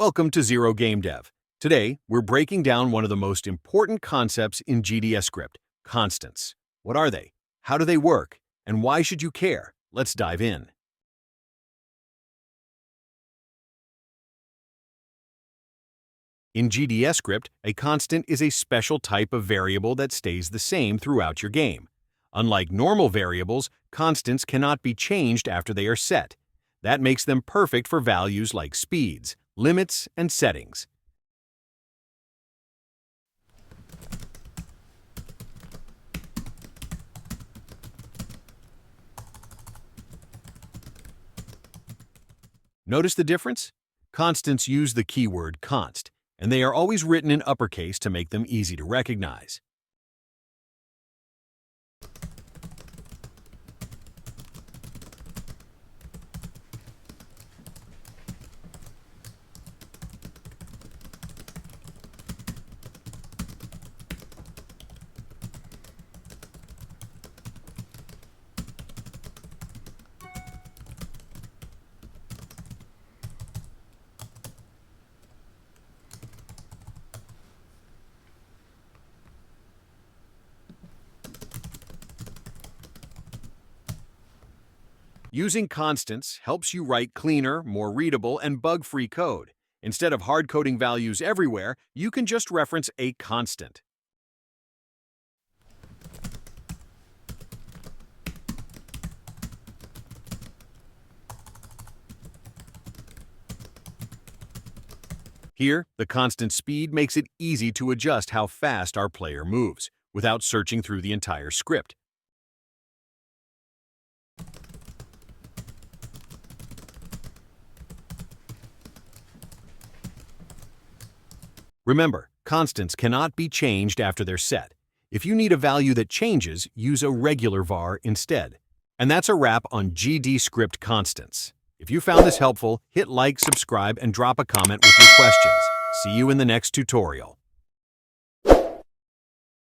Welcome to Zero Game Dev. Today, we're breaking down one of the most important concepts in GDScript, constants. What are they? How do they work? And why should you care? Let's dive in. In GDScript, a constant is a special type of variable that stays the same throughout your game. Unlike normal variables, constants cannot be changed after they are set. That makes them perfect for values like speeds, limits, and settings. Notice the difference? Constants use the keyword const, and they are always written in uppercase to make them easy to recognize. Using constants helps you write cleaner, more readable, and bug-free code. Instead of hard-coding values everywhere, you can just reference a constant. Here, the constant speed makes it easy to adjust how fast our player moves, without searching through the entire script. Remember, constants cannot be changed after they're set. If you need a value that changes, use a regular var instead. And that's a wrap on GDScript constants. If you found this helpful, hit like, subscribe, and drop a comment with your questions. See you in the next tutorial.